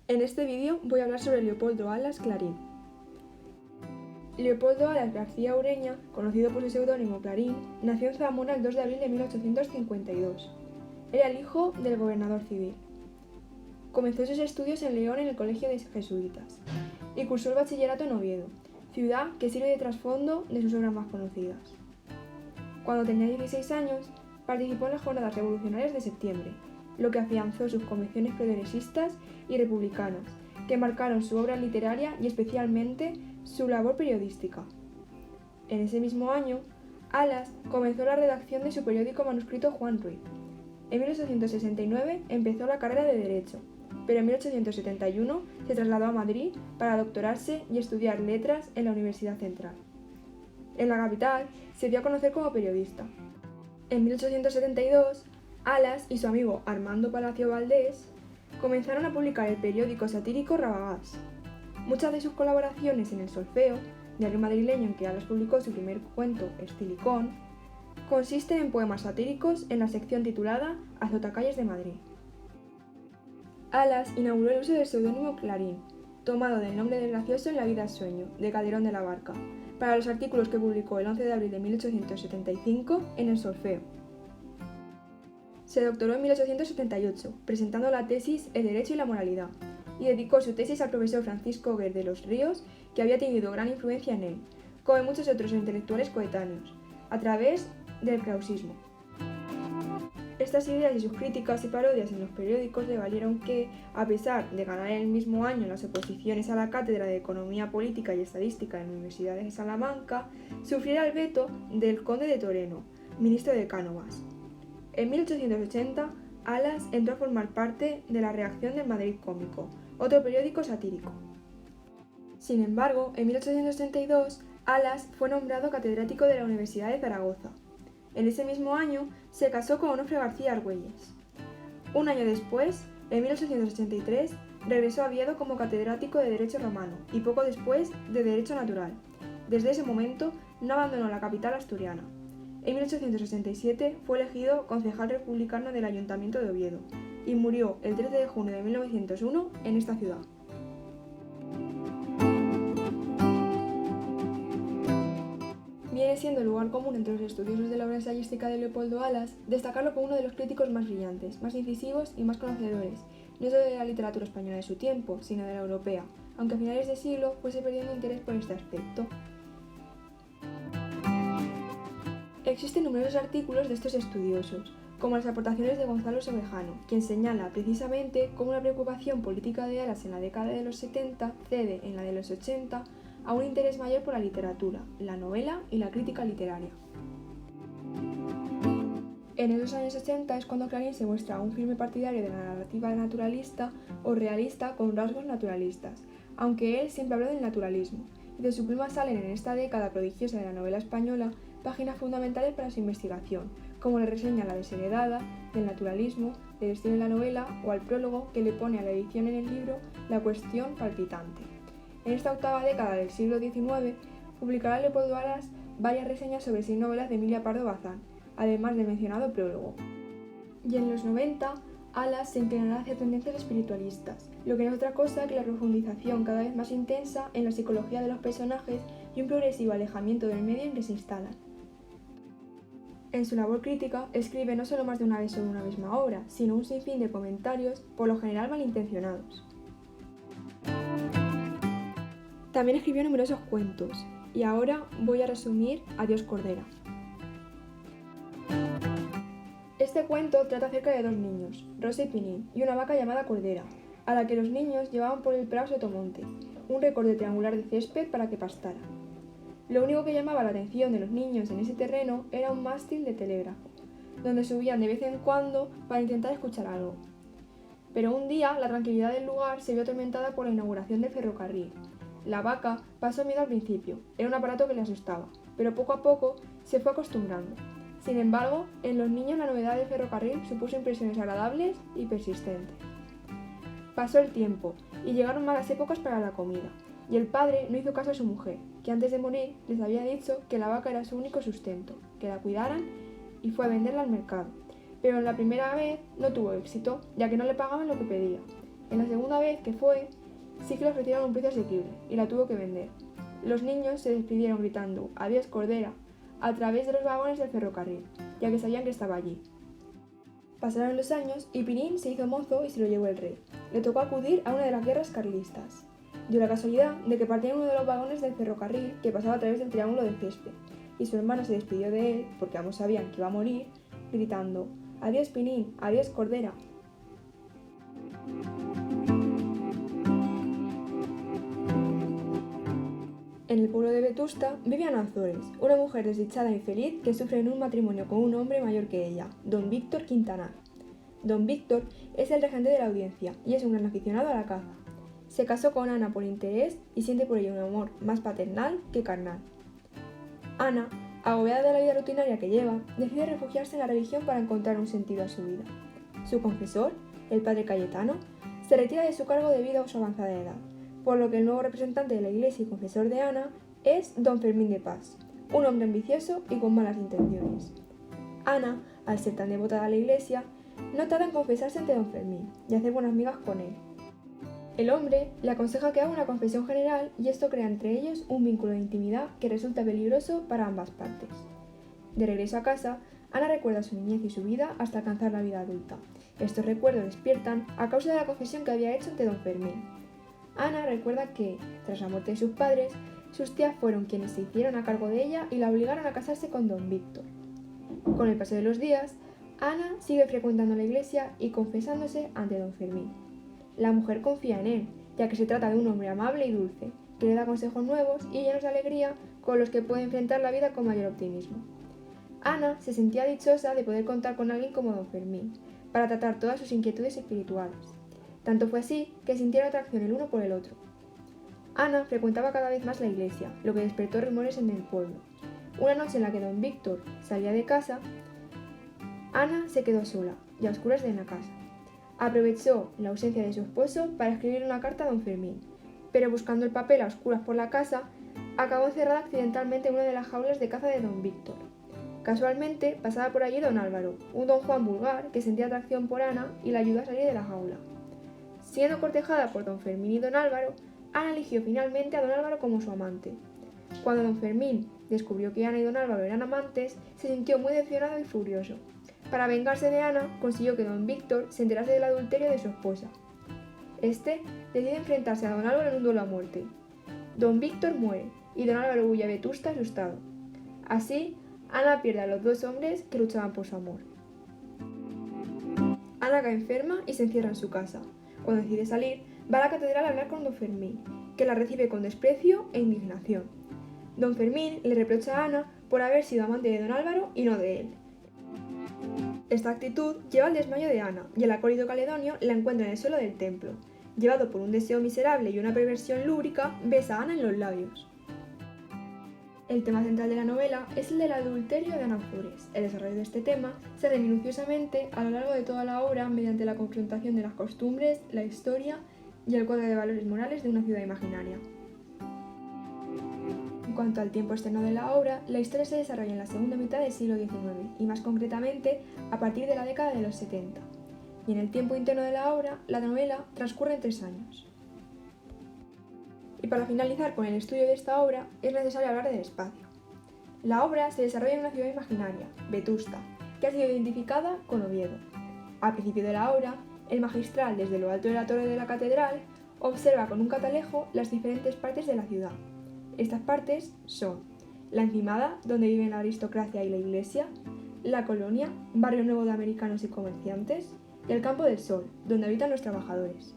En este vídeo voy a hablar sobre Leopoldo Alas Clarín. Leopoldo Alas García Ureña, conocido por su seudónimo Clarín, nació en Zamora el 2 de abril de 1852. Era el hijo del gobernador civil. Comenzó sus estudios en León en el Colegio de Jesuitas y cursó el bachillerato en Oviedo, ciudad que sirve de trasfondo de sus obras más conocidas. Cuando tenía 16 años, participó en las Jornadas Revolucionarias de septiembre, lo que afianzó sus convicciones progresistas y republicanas, que marcaron su obra literaria y especialmente su labor periodística. En ese mismo año, Alas comenzó la redacción de su periódico manuscrito Juan Ruiz. En 1869 empezó la carrera de Derecho, pero en 1871 se trasladó a Madrid para doctorarse y estudiar letras en la Universidad Central. En la capital se dio a conocer como periodista. En 1872, Alas y su amigo Armando Palacio Valdés comenzaron a publicar el periódico satírico Rabagás. Muchas de sus colaboraciones en El Solfeo, diario madrileño en que Alas publicó su primer cuento, Estilicón, consisten en poemas satíricos en la sección titulada Azotacalles de Madrid. Alas inauguró el uso del seudónimo Clarín, tomado del nombre del gracioso en La vida es sueño, de Calderón de la Barca, para los artículos que publicó el 11 de abril de 1875 en El Solfeo. Se doctoró en 1878, presentando la tesis El derecho y la moralidad, y dedicó su tesis al profesor Francisco Ver de los Ríos, que había tenido gran influencia en él, como en muchos otros intelectuales coetáneos, a través del krausismo. Estas ideas y sus críticas y parodias en los periódicos le valieron que, a pesar de ganar en el mismo año las oposiciones a la cátedra de Economía Política y Estadística en la Universidad de Salamanca, sufriera el veto del conde de Toreno, ministro de Cánovas. En 1880, Alas entró a formar parte de la redacción del Madrid Cómico, otro periódico satírico. Sin embargo, en 1832, Alas fue nombrado catedrático de la Universidad de Zaragoza. En ese mismo año, se casó con Onofre García Argüelles. Un año después, en 1883, regresó a Oviedo como catedrático de Derecho Romano y poco después de Derecho Natural. Desde ese momento, no abandonó la capital asturiana. En 1867 fue elegido concejal republicano del Ayuntamiento de Oviedo y murió el 13 de junio de 1901 en esta ciudad. Viene siendo lugar común entre los estudiosos de la obra ensayística de Leopoldo Alas destacarlo como uno de los críticos más brillantes, más incisivos y más conocedores, no solo de la literatura española de su tiempo, sino de la europea, aunque a finales de siglo fuese perdiendo interés por este aspecto. Existen numerosos artículos de estos estudiosos, como las aportaciones de Gonzalo Sobejano, quien señala precisamente cómo la preocupación política de Alas en la década de los 70 cede en la de los 80 a un interés mayor por la literatura, la novela y la crítica literaria. En esos años 80 es cuando Clarín se muestra un firme partidario de la narrativa naturalista o realista con rasgos naturalistas, aunque él siempre habló del naturalismo, y de su pluma salen en esta década prodigiosa de la novela española páginas fundamentales para su investigación, como le reseña la desheredada, del naturalismo, del estilo de la novela o al prólogo que le pone a la edición en el libro La cuestión palpitante. En esta octava década del siglo XIX, publicará Leopoldo Alas varias reseñas sobre 6 novelas de Emilia Pardo Bazán, además del mencionado prólogo. Y en los 90, Alas se inclinará hacia tendencias espiritualistas, lo que no es otra cosa que la profundización cada vez más intensa en la psicología de los personajes y un progresivo alejamiento del medio en que se instalan. En su labor crítica, escribe no solo más de una vez sobre una misma obra, sino un sinfín de comentarios, por lo general malintencionados. También escribió numerosos cuentos, y ahora voy a resumir Adiós Cordera. Este cuento trata acerca de 2 niños, Rosa y Pinín, y una vaca llamada Cordera, a la que los niños llevaban por el prado Sotomonte, un recorte triangular de césped para que pastara. Lo único que llamaba la atención de los niños en ese terreno era un mástil de telégrafo, donde subían de vez en cuando para intentar escuchar algo. Pero un día la tranquilidad del lugar se vio atormentada por la inauguración del ferrocarril. La vaca pasó miedo al principio, era un aparato que le asustaba, pero poco a poco se fue acostumbrando. Sin embargo, en los niños la novedad del ferrocarril supuso impresiones agradables y persistentes. Pasó el tiempo y llegaron malas épocas para la comida, y el padre no hizo caso a su mujer, que antes de morir les había dicho que la vaca era su único sustento, que la cuidaran, y fue a venderla al mercado. Pero en la primera vez no tuvo éxito, ya que no le pagaban lo que pedía, En la segunda vez que fue, sí que le ofrecieron un precio asequible y la tuvo que vender. Los niños se despidieron gritando «Adiós, Cordera» a través de los vagones del ferrocarril, ya que sabían que estaba allí. Pasaron los años y Pirín se hizo mozo y se lo llevó el rey. Le tocó acudir a una de las guerras carlistas. Dio la casualidad de que partía en uno de los vagones del ferrocarril que pasaba a través del Triángulo del Césped, y su hermano se despidió de él, porque ambos sabían que iba a morir, gritando «Adiós, Pirín, adiós, Cordera». En el pueblo de Vetusta vive Ana Ozores, una mujer desdichada e infeliz que sufre en un matrimonio con un hombre mayor que ella, don Víctor Quintanar. Don Víctor es el regente de la audiencia y es un gran aficionado a la caza. Se casó con Ana por interés y siente por ella un amor más paternal que carnal. Ana, agobiada de la vida rutinaria que lleva, decide refugiarse en la religión para encontrar un sentido a su vida. Su confesor, el padre Cayetano, se retira de su cargo debido a su avanzada edad, por lo que el nuevo representante de la iglesia y confesor de Ana es don Fermín de Pas, un hombre ambicioso y con malas intenciones. Ana, al ser tan devota a la iglesia, no tarda en confesarse ante don Fermín y hacer buenas migas con él. El hombre le aconseja que haga una confesión general y esto crea entre ellos un vínculo de intimidad que resulta peligroso para ambas partes. De regreso a casa, Ana recuerda su niñez y su vida hasta alcanzar la vida adulta. Estos recuerdos despiertan a causa de la confesión que había hecho ante don Fermín. Ana recuerda que, tras la muerte de sus padres, sus tías fueron quienes se hicieron a cargo de ella y la obligaron a casarse con don Víctor. Con el paso de los días, Ana sigue frecuentando la iglesia y confesándose ante don Fermín. La mujer confía en él, ya que se trata de un hombre amable y dulce, que le da consejos nuevos y llenos de alegría con los que puede enfrentar la vida con mayor optimismo. Ana se sentía dichosa de poder contar con alguien como don Fermín, para tratar todas sus inquietudes espirituales. Tanto fue así que sintieron atracción el uno por el otro. Ana frecuentaba cada vez más la iglesia, lo que despertó rumores en el pueblo. Una noche en la que don Víctor salía de casa, Ana se quedó sola y a oscuras en la casa. Aprovechó la ausencia de su esposo para escribir una carta a don Fermín, pero buscando el papel a oscuras por la casa, acabó encerrada accidentalmente en una de las jaulas de caza de don Víctor. Casualmente pasaba por allí don Álvaro, un don Juan vulgar que sentía atracción por Ana y la ayudó a salir de la jaula. Siendo cortejada por don Fermín y don Álvaro, Ana eligió finalmente a don Álvaro como su amante. Cuando don Fermín descubrió que Ana y don Álvaro eran amantes, se sintió muy decepcionado y furioso. Para vengarse de Ana, consiguió que don Víctor se enterase del adulterio de su esposa. Este decide enfrentarse a don Álvaro en un duelo a muerte. Don Víctor muere y don Álvaro huye a Vetusta asustado. Así, Ana pierde a los dos hombres que luchaban por su amor. Ana cae enferma y se encierra en su casa. Cuando decide salir, va a la catedral a hablar con don Fermín, que la recibe con desprecio e indignación. Don Fermín le reprocha a Ana por haber sido amante de don Álvaro y no de él. Esta actitud lleva al desmayo de Ana y el acólito caledonio la encuentra en el suelo del templo. Llevado por un deseo miserable y una perversión lúbrica, besa a Ana en los labios. El tema central de la novela es el del adulterio de Ana Ozores. El desarrollo de este tema se hace minuciosamente a lo largo de toda la obra mediante la confrontación de las costumbres, la historia y el código de valores morales de una ciudad imaginaria. En cuanto al tiempo externo de la obra, la historia se desarrolla en la segunda mitad del siglo XIX y más concretamente a partir de la década de los 70. Y en el tiempo interno de la obra, la novela transcurre en 3 años. Y para finalizar con el estudio de esta obra, es necesario hablar del espacio. La obra se desarrolla en una ciudad imaginaria, Vetusta, que ha sido identificada con Oviedo. Al principio de la obra, el magistral, desde lo alto de la torre de la catedral, observa con un catalejo las diferentes partes de la ciudad. Estas partes son la encimada, donde viven la aristocracia y la iglesia, la colonia, barrio nuevo de americanos y comerciantes, y el campo del sol, donde habitan los trabajadores.